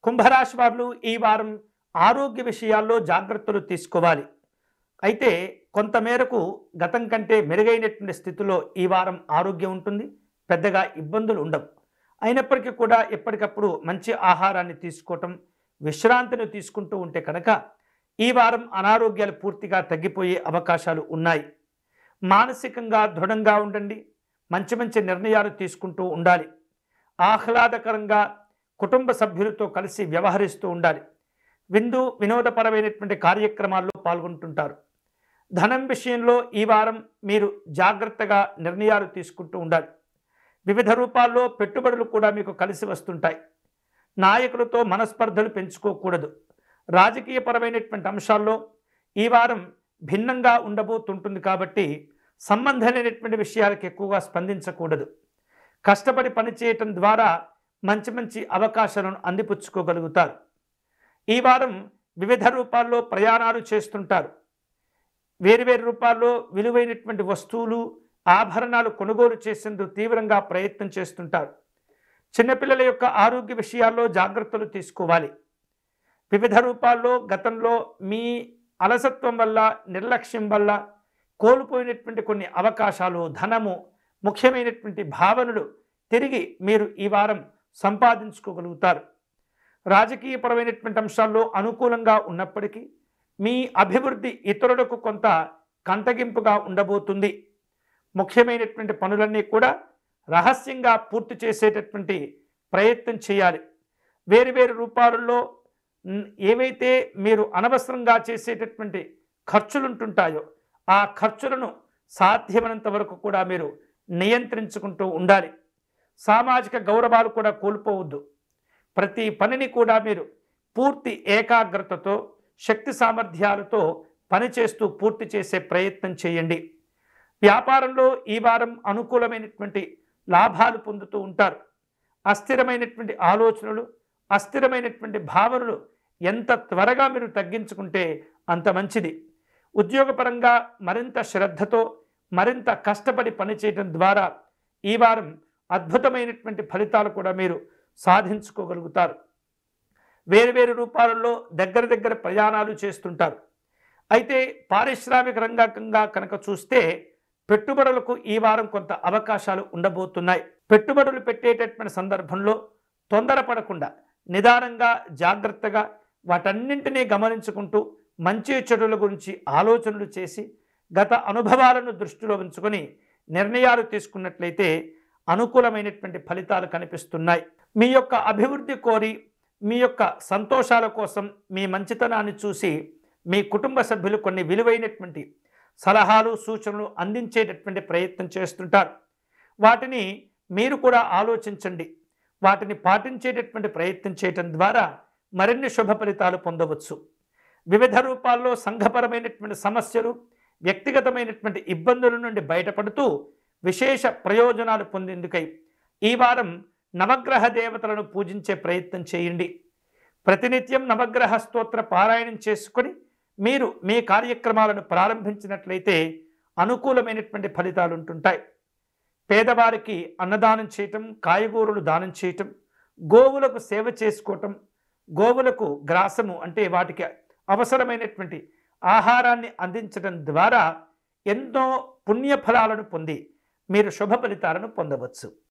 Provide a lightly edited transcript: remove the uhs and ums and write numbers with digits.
కుంభరాశి వారు ఈ వారం ఆరోగ్య విషయాల్లో జాగ్రత్తలు తీసుకోవాలి. అయితే కొంతమేరకు గతం కంటే మెరుగైనటువంటి స్థితిలో ఈ వారం ఆరోగ్యం ఉంటుంది. పెద్దగా ఇబ్బందులు ఉండవు. అయినప్పటికీ కూడా ఎప్పటికప్పుడు మంచి ఆహారాన్ని తీసుకోవటం, విశ్రాంతిని తీసుకుంటూ ఉంటే కనుక ఈ వారం అనారోగ్యాలు పూర్తిగా తగ్గిపోయే అవకాశాలు ఉన్నాయి. మానసికంగా దృఢంగా ఉండండి. మంచి మంచి నిర్ణయాలు తీసుకుంటూ ఉండాలి. ఆహ్లాదకరంగా కుటుంబ సభ్యులతో కలిసి వ్యవహరిస్తూ ఉండాలి. వినోదపరమైనటువంటి కార్యక్రమాల్లో పాల్గొంటుంటారు. ధనం విషయంలో ఈ వారం మీరు జాగ్రత్తగా నిర్ణయాలు తీసుకుంటూ ఉండాలి. వివిధ రూపాల్లో పెట్టుబడులు కూడా మీకు కలిసి వస్తుంటాయి. నాయకులతో మనస్పర్ధలు పెంచుకోకూడదు. రాజకీయపరమైనటువంటి అంశాల్లో ఈ వారం భిన్నంగా ఉండబోతుంటుంది కాబట్టి సంబంధమైనటువంటి విషయాలకు ఎక్కువగా స్పందించకూడదు. కష్టపడి పనిచేయటం ద్వారా మంచి మంచి అవకాశాలను అందిపుచ్చుకోగలుగుతారు. ఈ వారం వివిధ రూపాల్లో ప్రయాణాలు చేస్తుంటారు. వేరువేరు రూపాల్లో విలువైనటువంటి వస్తువులు, ఆభరణాలు కొనుగోలు చేసేందుకు తీవ్రంగా ప్రయత్నం చేస్తుంటారు. చిన్నపిల్లల యొక్క ఆరోగ్య విషయాల్లో జాగ్రత్తలు తీసుకోవాలి. వివిధ రూపాల్లో గతంలో మీ అలసత్వం వల్ల, నిర్లక్ష్యం వల్ల కోల్పోయినటువంటి కొన్ని అవకాశాలు, ధనము, ముఖ్యమైనటువంటి భావనలు తిరిగి మీరు ఈ వారం సంపాదించుకోగలుగుతారు. రాజకీయపరమైనటువంటి అంశాల్లో అనుకూలంగా ఉన్నప్పటికీ మీ అభివృద్ధి ఇతరులకు కొంత కంటగింపుగా ఉండబోతుంది. ముఖ్యమైనటువంటి పనులన్నీ కూడా రహస్యంగా పూర్తి చేసేటటువంటి ప్రయత్నం చేయాలి. వేరు రూపాలలో ఏవైతే మీరు అనవసరంగా చేసేటటువంటి ఖర్చులుంటుంటాయో ఆ ఖర్చులను సాధ్యమైనంత వరకు కూడా మీరు నియంత్రించుకుంటూ ఉండాలి. సామాజిక గౌరవాలు కూడా కోల్పోవద్దు. ప్రతి పనిని కూడా మీరు పూర్తి ఏకాగ్రతతో, శక్తి సామర్థ్యాలతో పనిచేస్తూ పూర్తి చేసే ప్రయత్నం చేయండి. వ్యాపారంలో ఈ వారం అనుకూలమైనటువంటి లాభాలు పొందుతూ ఉంటారు. అస్థిరమైనటువంటి ఆలోచనలు, అస్థిరమైనటువంటి భావనలు ఎంత త్వరగా మీరు తగ్గించుకుంటే అంత మంచిది. ఉద్యోగపరంగా మరింత శ్రద్ధతో, మరింత కష్టపడి పనిచేయడం ద్వారా ఈ వారం అద్భుతమైనటువంటి ఫలితాలు కూడా మీరు సాధించుకోగలుగుతారు. వేరు రూపాలలో దగ్గర ప్రయాణాలు చేస్తుంటారు. అయితే పారిశ్రామిక రంగంగా కనుక చూస్తే పెట్టుబడులకు ఈ వారం కొంత అవకాశాలు ఉండబోతున్నాయి. పెట్టుబడులు పెట్టేటటువంటి సందర్భంలో తొందరపడకుండా నిదానంగా, జాగ్రత్తగా వాటన్నింటినీ గమనించుకుంటూ మంచి చెడుల గురించి ఆలోచనలు చేసి గత అనుభవాలను దృష్టిలో ఉంచుకొని నిర్ణయాలు తీసుకున్నట్లయితే అనుకూలమైనటువంటి ఫలితాలు కనిపిస్తున్నాయి. మీ యొక్క అభివృద్ధి కోరి, మీ యొక్క సంతోషాల కోసం, మీ మంచితనాన్ని చూసి మీ కుటుంబ సభ్యులు కొన్ని విలువైనటువంటి సలహాలు, సూచనలు అందించేటటువంటి ప్రయత్నం చేస్తుంటారు. వాటిని మీరు కూడా ఆలోచించండి. వాటిని పాటించేటటువంటి ప్రయత్నం చేయటం ద్వారా మరిన్ని శుభ ఫలితాలు పొందవచ్చు. వివిధ రూపాల్లో సంఘపరమైనటువంటి సమస్యలు, వ్యక్తిగతమైనటువంటి ఇబ్బందుల నుండి బయటపడుతూ విశేష ప్రయోజనాలు పొందేందుకై ఈ వారం నవగ్రహ దేవతలను పూజించే ప్రయత్నం చేయండి. ప్రతినిత్యం నవగ్రహ స్తోత్ర పారాయణం చేసుకొని మీరు మీ కార్యక్రమాలను ప్రారంభించినట్లయితే అనుకూలమైనటువంటి ఫలితాలు ఉంటుంటాయి. పేదవారికి అన్నదానం చేయటం, కాయగూరలు దానం చేయటం, గోవులకు సేవ చేసుకోవటం, గోవులకు గ్రాసము అంటే వాటికి అవసరమైనటువంటి ఆహారాన్ని అందించడం ద్వారా ఎన్నో పుణ్యఫలాలను పొంది మీరు శుభ ఫలితాలను పొందవచ్చు.